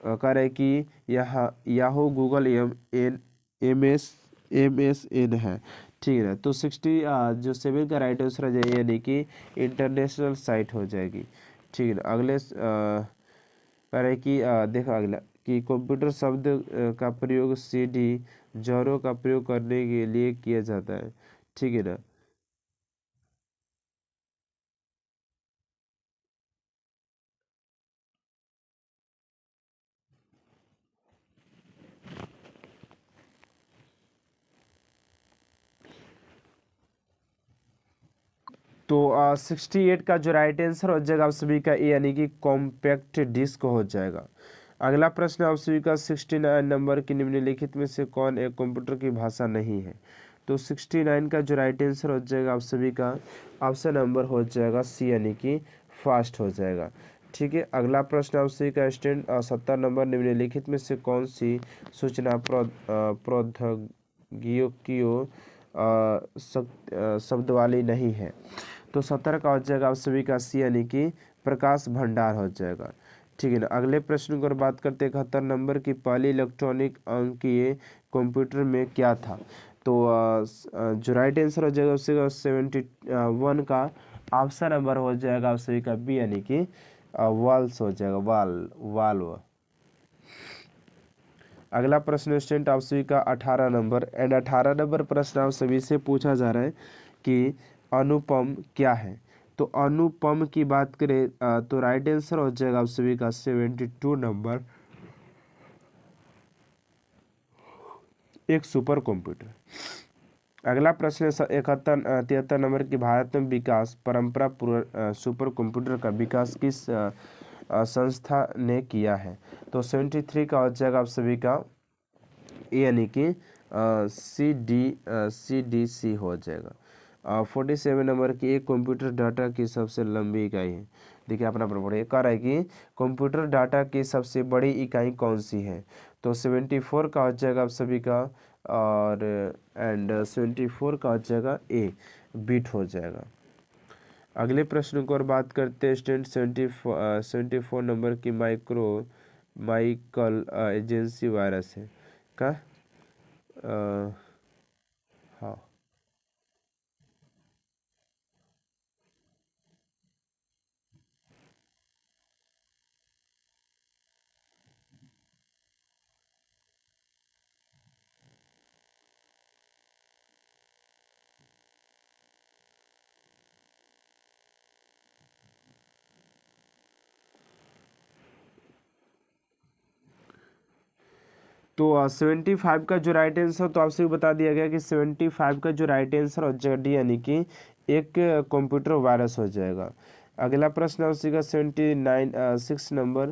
कह रहे कि यहाँ Yahoo Google M S N है, ठीक है ना। तो 7 का राइट आंसर हो जाएगा, यानी कि इंटरनेशनल साइट हो जाएगी, ठीक है ना। अगले कह रहे कि देखो अगला कि कंप्यूटर शब्द का प्रयोग सीडी जौहरों का प्रयोग करने के लिए किया जाता है, ठीक है ना। तो 68 का जो राइट आंसर हो जाएगा आप सभी का ए यानी कि कॉम्पैक्ट डिस्क हो जाएगा। अगला प्रश्न आप सभी का 69 नंबर की निम्नलिखित में से कौन एक कंप्यूटर की भाषा नहीं है। तो 69 का जो राइट आंसर हो जाएगा आप सभी का ऑप्शन नंबर हो जाएगा सी यानी कि फास्ट हो जाएगा। ठीक है, अगला प्रश्न आप सभी का स्टैंड 70 नंबर निम्नलिखित में से कौन सी सूचना प्रौद्योगिकियों शब्द वाली नहीं है। तो 70 का हो जाएगा आप सभी का सी यानी कि प्रकाश भंडार हो जाएगा। ठीक है ना, अगले प्रश्न की ओर बात करते हैं 71 नंबर की पहली इलेक्ट्रॉनिक अंकीय कंप्यूटर में क्या था। तो जो राइट आंसर हो जाएगा उससे 71 का ऑप्शन नंबर हो जाएगा आप सभी का बी यानी कि वाल्स हो जाएगा, वाल्व। अगला प्रश्न स्टूडेंट आप सभी का 18 नंबर एंड 18 नंबर प्रश्न आप सभी से पूछा जा रहा है कि अनुपम क्या है। तो अनुपम की बात करें तो राइट आंसर हो जाएगा आप सभी का 72 नंबर, एक सुपर कंप्यूटर। अगला प्रश्न 73 नंबर की भारत में विकास परंपरा सुपर कंप्यूटर का विकास किस संस्था ने किया है। तो 73 का हो जाएगा आप सभी का ए यानी कि CDC हो जाएगा। 47 नंबर की एक कंप्यूटर डाटा की सबसे लंबी इकाई है। देखिए अपना पढ़े कह रहा है कि कंप्यूटर डाटा की सबसे बड़ी इकाई कौन सी है। तो 74 का हो जाएगा आप सभी का और एंड 74 का हो जाएगा ए बीट हो जाएगा। अगले प्रश्न को और बात करते हैं स्टूडेंट 74 नंबर की माइकल एजेंसी वायरस है का हाँ। तो 75 का जो राइट आंसर तो आपसे बता दिया गया कि 75 का जो राइट आंसर हो जाएगा डी यानी कि एक कंप्यूटर वायरस हो जाएगा। अगला प्रश्न है उसी का 6 नंबर।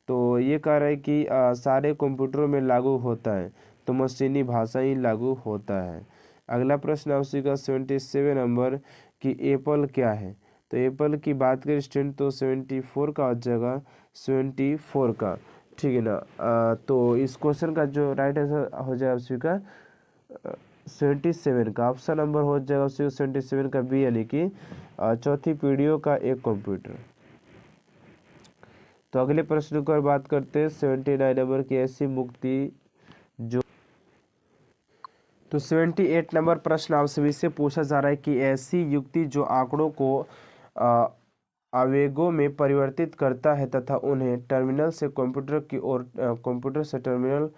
तो ये कह रहा है कि सारे कंप्यूटरों में लागू होता है तो मशीनी भाषा ही लागू होता है। अगला प्रश्न है उसी का 77 नंबर कि एप्पल क्या है। तो एप्पल की बात करें स्टूडेंट तो 74 का हो जाएगा 74 का। ठीक है ना, तो इस क्वेश्चन का जो राइट आंसर हो जाएगा उसी का 77 का ऑप्शन नंबर हो जाएगा उसी 77 का बी यानी कि चौथी पीढ़ियों का एक कंप्यूटर। तो अगले प्रश्न को बात करते हैं 79 नंबर की ऐसी मुक्ति जो। तो 78 नंबर प्रश्न आप सभी से पूछा जा रहा है कि ऐसी युक्ति जो आंकड़ों को अ, आवेगों में परिवर्तित करता है तथा उन्हें टर्मिनल से कंप्यूटर की ओर कंप्यूटर से टर्मिनल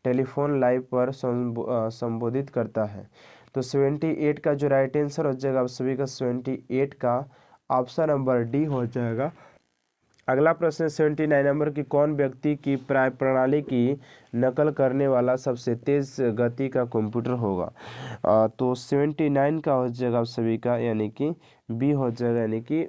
टेलीफोन लाइन पर संबोधित करता है। तो 78 का जो राइट आंसर हो जाएगा आप सभी का 78 का ऑप्शन नंबर डी हो जाएगा। अगला प्रश्न 79 नंबर की कौन व्यक्ति की प्रणाली की नकल करने वाला सबसे तेज गति का कंप्यूटर होगा। तो 79 का हो जाएगा आप सभी का यानी कि बी हो जाएगा यानी कि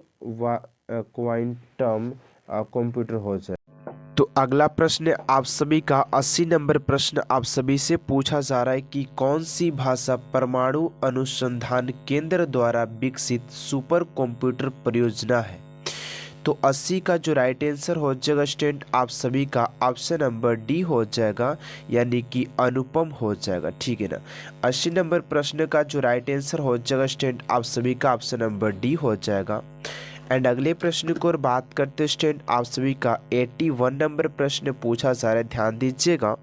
क्वांटम कंप्यूटर हो जाएगा। तो अगला प्रश्न आप सभी का 80 नंबर प्रश्न आप सभी से पूछा जा रहा है कि कौन सी भाषा परमाणु अनुसंधान केंद्र द्वारा विकसित सुपर कंप्यूटर परियोजना है। तो 80 का जो राइट आंसर हो जाएगा स्टूडेंट आप सभी का ऑप्शन नंबर डी हो जाएगा यानी कि अनुपम हो जाएगा। ठीक है ना, 80 नंबर प्रश्न का जो राइट आंसर हो जाएगा स्टूडेंट आप सभी का ऑप्शन नंबर डी हो जाएगा। एंड अगले प्रश्न को और बात करते स्टूडेंट आप सभी का 81 नंबर प्रश्न पूछा जा रहा है, ध्यान दीजिएगा।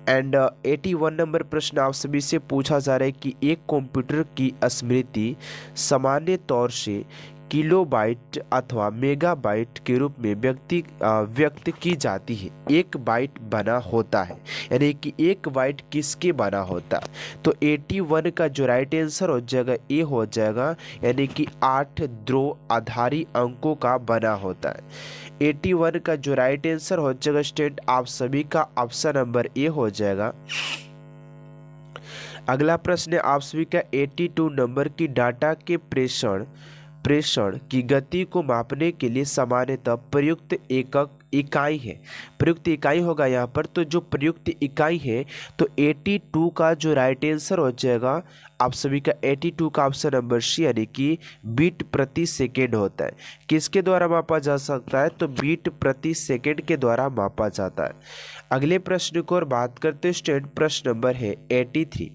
एंड 81 नंबर प्रश्न आप सभी से पूछा जा रहा है कि एक कंप्यूटर की स्मृति सामान्य तौर से किलोबाइट अथवा मेगाबाइट के रूप में व्यक्त की जाती है। एक बाइट बना होता है यानी कि एक बाइट किसके बना होता है। तो 81 का जो राइट आंसर हो जाएगा ए हो जाएगा यानी कि 8 ध्रुव आधारी अंकों का बना होता है। 81 का जो राइट आंसर हो जाएगा स्टूडेंट आप सभी का ऑप्शन नंबर ए हो जाएगा। अगला प्रश्न आप सभी का 82 नंबर की डाटा के प्रेषण प्रेषण की गति को मापने के लिए सामान्यतः प्रयुक्त एकक इकाई है। प्रयुक्त इकाई होगा यहाँ पर, तो जो प्रयुक्त इकाई है तो 82 का जो राइट आंसर हो जाएगा आप सभी का 82 का ऑप्शन नंबर सी यानी कि बीट प्रति सेकेंड होता है। किसके द्वारा मापा जा सकता है? तो बीट प्रति सेकेंड के द्वारा मापा जाता है। अगले प्रश्न को और बात करते हैं स्टूडेंट, प्रश्न नंबर है 83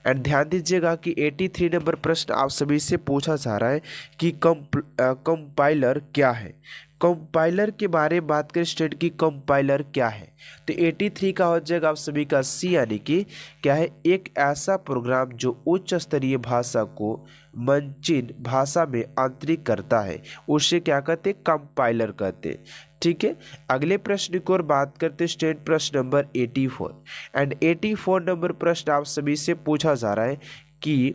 एंड ध्यान दीजिएगा कि 83 नंबर प्रश्न आप सभी से पूछा जा रहा है कि कंपाइलर क्या है। कंपाइलर के बारे में बात करें स्टूडेंट की कंपाइलर क्या है, तो 83 का हो जाएगा आप सभी का सी यानी कि क्या है, एक ऐसा प्रोग्राम जो उच्च स्तरीय भाषा को मंचीन भाषा में आंतरिक करता है उसे क्या कहते हैं? कंपाइलर कहते हैं। ठीक है, अगले प्रश्न की ओर बात करते स्टूडेंट, प्रश्न नंबर 84 एंड 84 नंबर प्रश्न आप सभी से पूछा जा रहा है कि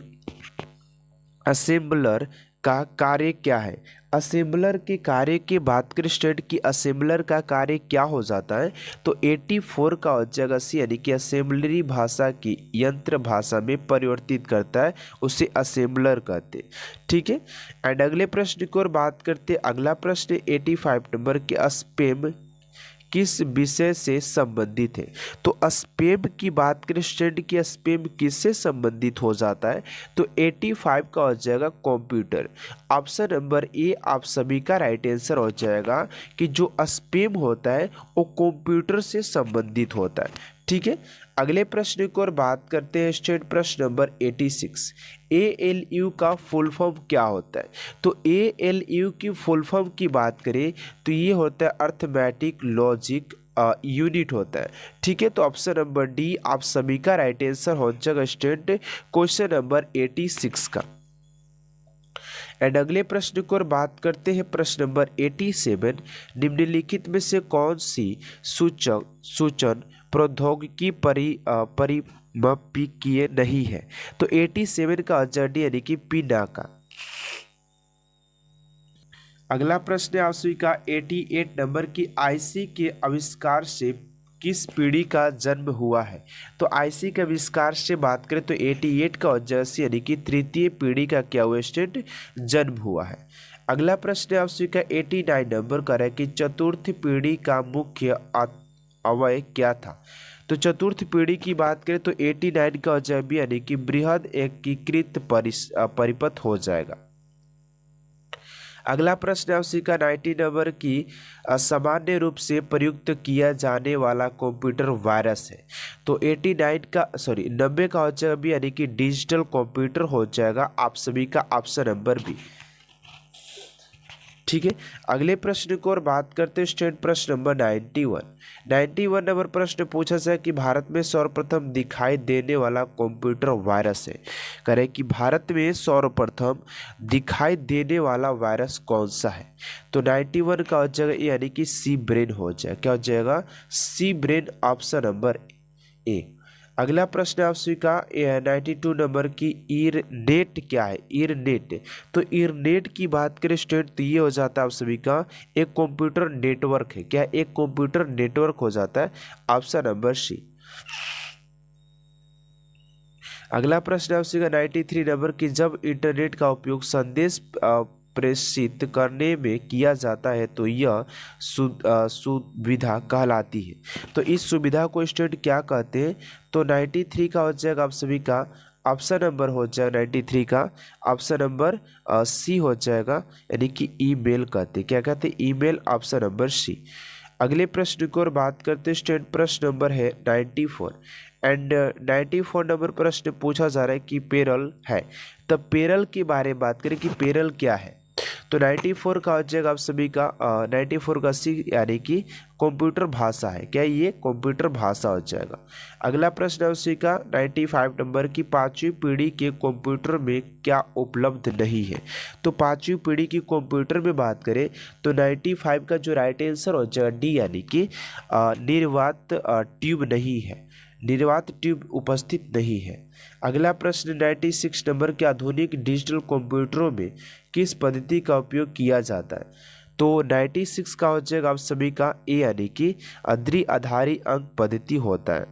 असेंबलर का कार्य क्या है। असेंबलर के कार्य की बात करें स्टूडेंट की असेंबलर का कार्य क्या हो जाता है, तो 84 का हो जाएगा सी यानी कि असेंबलरी भाषा की यंत्र भाषा में परिवर्तित करता है, उसे असेंबलर कहते हैं। ठीक है, एंड अगले प्रश्न की ओर बात करते, अगला प्रश्न 85 नंबर के स्पैम किस विषय से संबंधित है। तो स्पैम की बात करें स्टूडेंट की स्पैम किससे संबंधित हो जाता है, तो 85 का हो जाएगा कंप्यूटर। ऑप्शन नंबर ए आप सभी का राइट आंसर हो जाएगा कि जो स्पैम होता है वो कंप्यूटर से संबंधित होता है। ठीक है, अगले प्रश्न की ओर बात करते हैं स्टूडेंट, प्रश्न नंबर 86 ALU का फुल फॉर्म क्या होता है। तो ALU की फुल फॉर्म की बात करें तो ये होता है अर्थमेटिक लॉजिक यूनिट होता है। ठीक है, तो ऑप्शन नंबर डी आप सभी का राइट आंसर हो जाएगा स्टूडेंट क्वेश्चन नंबर 86 का। एंड अगले प्रश्न को और बात करते हैं, प्रश्न नंबर 87 निम्नलिखित में से कौन सी सूचन प्रौद्योगिकी परिमापीय नहीं है। तो 87 का आंसर यानी कि पीना का। अगला प्रश्न आप सभी का 88 नंबर की आईसी के आविष्कार से किस पीढ़ी का जन्म हुआ है। तो आईसी के आविष्कार से बात करें तो 88 का आंसर यानी कि तृतीय पीढ़ी का क्या हुआ स्टेट जन्म हुआ है। अगला प्रश्न आप सभी का 89 नंबर का है कि चतुर्थ पीढ़ी का मुख्य अवयव क्या था। तो चतुर्थ पीढ़ी की बात करें तो 89 का आंसर यानी कि बृहद एकीकृत परिपथ हो जाएगा। अगला प्रश्न आपसी का 90 नंबर की सामान्य रूप से प्रयुक्त किया जाने वाला कंप्यूटर वायरस है। तो 90 का हो जाएगा भी यानी कि डिजिटल कंप्यूटर हो जाएगा आप सभी का ऑप्शन नंबर बी। ठीक है, अगले प्रश्न को और बात करते हैं स्टूडेंट, प्रश्न नंबर 91 नंबर प्रश्न पूछा जाए कि भारत में सर्वप्रथम दिखाई देने वाला कंप्यूटर वायरस है। करें कि भारत में सर्वप्रथम दिखाई देने वाला वायरस कौन सा है। तो 91 का हो जाएगा यानी कि सी ब्रेन हो जाएगा, क्या हो जाएगा सी ब्रेन ऑप्शन नंबर ए। अगला प्रश्न आप सभी का 92 नंबर की ईरनेट क्या है। ईरनेट, तो ईरनेट की बात करें स्टूडेंट तो ये हो जाता है आप सभी का एक कंप्यूटर नेटवर्क है। क्या एक कंप्यूटर नेटवर्क हो जाता है ऑप्शन नंबर सी। अगला प्रश्न आप सभी का 93 नंबर की जब इंटरनेट का उपयोग संदेश प्रेषित करने में किया जाता है तो यह सुविधा कहलाती है। तो इस सुविधा को स्टूडेंट क्या कहते हैं। तो 93 का हो जाएगा आप सभी का ऑप्शन नंबर हो जाएगा 93 का ऑप्शन नंबर सी हो जाएगा यानी कि ईमेल कहते हैं। क्या कहते हैं ईमेल ऑप्शन नंबर सी। अगले प्रश्न की ओर बात करते हैं स्टूडेंट, प्रश्न नंबर है 94 एंड 94 नंबर प्रश्न पूछा जा रहा है कि पेरल है। तब पेरल के बारे में बात करें कि पेरल क्या है। तो 94 का हो जाएगा आप सभी का 94 का सी यानी कि कंप्यूटर भाषा है। क्या ये कंप्यूटर भाषा हो जाएगा। अगला प्रश्न है उसी का 95 नंबर की पांचवी पीढ़ी के कंप्यूटर में क्या उपलब्ध नहीं है। तो पांचवी पीढ़ी की कंप्यूटर में बात करें तो 95 का जो राइट आंसर हो जाएगा डी यानी कि निर्वात ट्यूब नहीं है, निर्वात ट्यूब उपस्थित नहीं है। अगला प्रश्न 96 नंबर के आधुनिक डिजिटल कंप्यूटरों में किस पद्धति का उपयोग किया जाता है। तो 96 का हो जाएगा आप सभी का ए यानी कि द्विआधारी अंक पद्धति होता है।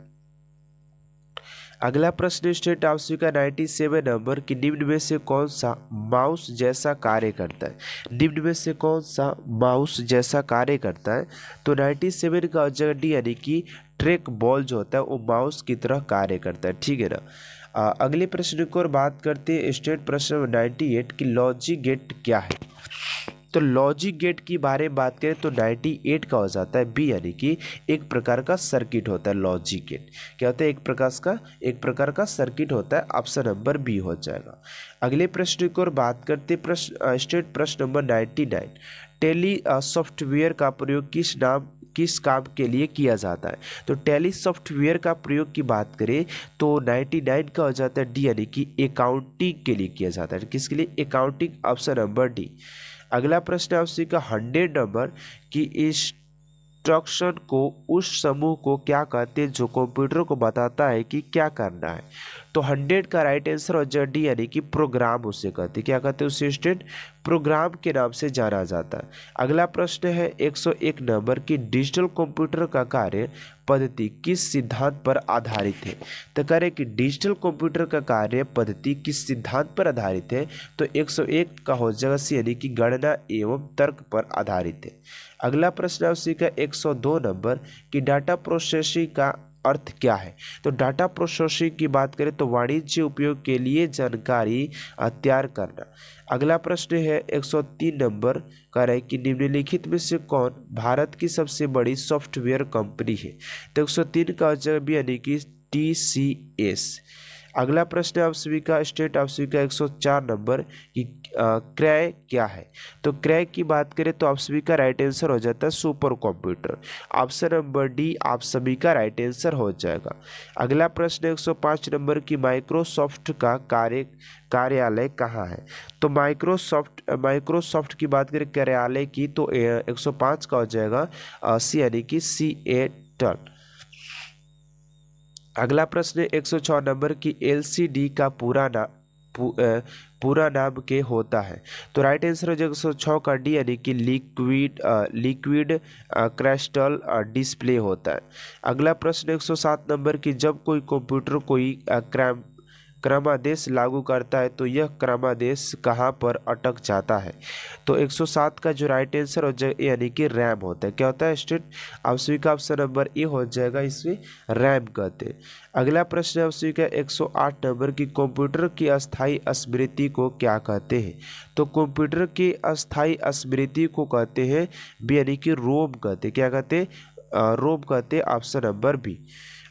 अगला प्रश्न स्टेट ऑफ का 97 नंबर की निम्न में से कौन सा माउस जैसा कार्य करता है। निम्न में से कौन सा माउस जैसा कार्य करता है। तो 97 का जगह डी यानी कि ट्रैक बॉल जो होता है वो माउस की तरह कार्य करता है, ठीक है ना। अगले प्रश्न की ओर बात करते हैं स्टेट प्रश्न नंबर 98 की लॉजिक गेट क्या है। तो लॉजिक गेट की बारे में बात करें तो 98 का हो जाता है बी यानी कि एक प्रकार का सर्किट होता है। लॉजिक गेट क्या होता है, एक प्रकार का सर्किट होता है। ऑप्शन नंबर बी हो जाएगा। अगले प्रश्न की ओर बात करते स्टेट प्रश्न नंबर 99 टेली सॉफ्टवेयर का प्रयोग किस काम के लिए किया जाता है। तो टेली सॉफ्टवेयर का प्रयोग की बात करें तो 99 का हो जाता है डी यानी कि अकाउंटिंग के लिए किया जाता है। किसके लिए, अकाउंटिंग। Option number D. अगला प्रश्न है आपसे का 100 नंबर की इंस्ट्रक्शन को उस समूह को क्या कहते हैं जो कंप्यूटर को बताता है कि क्या करना है। तो 100 का राइट आंसर हो जाए डी यानी कि प्रोग्राम उसे कहते हैं। क्या कहते हैं उसे स्टेट, प्रोग्राम के नाम से जाना जाता है। अगला प्रश्न है 101 नंबर की डिजिटल कंप्यूटर का कार्य पद्धति किस सिद्धांत पर आधारित है। तो कह रहे कि डिजिटल कंप्यूटर का कार्य पद्धति किस सिद्धांत पर आधारित है। तो 101 का हो जाएगा सी यानी कि गणना एवं तर्क पर आधारित है। अगला प्रश्न है उसी का 102 नंबर की डाटा प्रोसेसिंग का अर्थ क्या है। तो डाटा प्रोसेसिंग की बात करें तो वाणिज्य उपयोग के लिए जानकारी तैयार करना। अगला प्रश्न है 103 नंबर का है कि निम्नलिखित में से कौन भारत की सबसे बड़ी सॉफ्टवेयर कंपनी है। तो 103 का जवाब यानी कि TCS। अगला प्रश्न आप सभी का स्टेट आप सभी का 104 नंबर की क्रय क्या है। तो क्रय की बात करें तो आप सभी का राइट आंसर हो जाता है super computer. Option number D आप सभी का राइट आंसर हो जाएगा। अगला प्रश्न 105 नंबर की माइक्रोसॉफ्ट का कार्यालय कहाँ है। तो माइक्रोसॉफ्ट की बात करें कार्यालय की तो 105 का हो जाएगा सी यानी कि सिएटल। अगला प्रश्न 106 नंबर की LCD का पूरा नाम के होता है। तो राइट आंसर हो जाएगा 106 का डी यानी कि लिक्विड क्रिस्टल डिस्प्ले होता है। अगला प्रश्न 107 नंबर की जब कोई कंप्यूटर कोई क्रमादेश लागू करता है तो यह क्रमादेश कहाँ पर अटक जाता है। तो 107 का जो राइट आंसर हो जाएगा यानी कि रैम होता है। क्या होता है स्टेट आप सभी का ऑप्शन नंबर ए हो जाएगा, इसमें रैम कहते हैं। अगला प्रश्न आप सभी का 108 नंबर की कंप्यूटर की अस्थायी स्मृति को क्या कहते हैं। तो कंप्यूटर की अस्थायी स्मृति को कहते हैं बी यानी कि रोम कहते हैं। क्या कहते हैं, रोम कहते हैं। Option number B.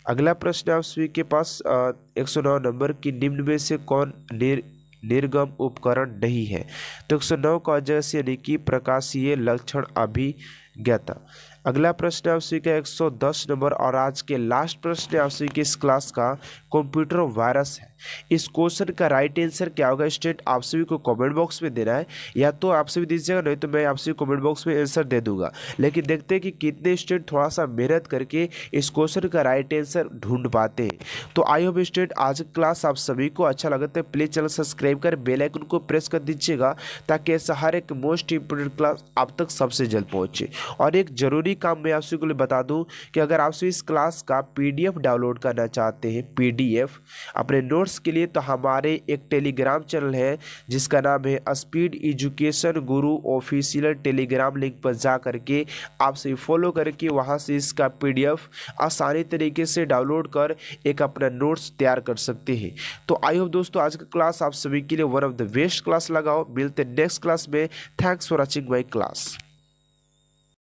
अगला प्रश्न आप सभी के पास 109 नंबर की निम्न में से कौन निर्गम उपकरण नहीं है। तो 109 का जैसे यानी कि प्रकाशीय लक्षण अभिज्ञता। अगला प्रश्न आप सभी का 110 नंबर और आज के लास्ट प्रश्न आप सभी के इस क्लास का कंप्यूटर वायरस है। इस क्वेश्चन का राइट आंसर क्या होगा स्टेट आप सभी को कमेंट बॉक्स में देना है, या तो आप सभी दीजिएगा नहीं तो मैं आप सभी कमेंट बॉक्स में आंसर दे दूंगा। लेकिन देखते हैं कि कितने स्टेट थोड़ा सा मेहनत करके इस क्वेश्चन का राइट आंसर ढूंढ पाते हैं। तो आई होप स्टेट आज की क्लास आप सभी को अच्छा लगा तो प्लीज़ चैनल सब्सक्राइब कर बेल आइकन को प्रेस कर दीजिएगा ताकि ऐसा हर एक मोस्ट इंपोर्टेंट क्लास आप तक सबसे जल्द पहुँचे। और एक जरूरी काम मैं आप सभी को बता दूं कि अगर आप सभी इस क्लास का PDF डाउनलोड करना चाहते हैं, PDF अपने नोट्स के लिए, तो हमारे एक टेलीग्राम चैनल है जिसका नाम है स्पीड एजुकेशन गुरु ऑफिशियल। टेलीग्राम लिंक पर जा करके आप सभी फॉलो करके वहां से इसका PDF आसानी तरीके से डाउनलोड कर एक अपना नोट्स तैयार कर सकते हैं। तो आई होप दोस्तों आज का क्लास आप सभी के लिए one of the best class लगाओ। मिलते नेक्स्ट क्लास में। Thanks for watching my class.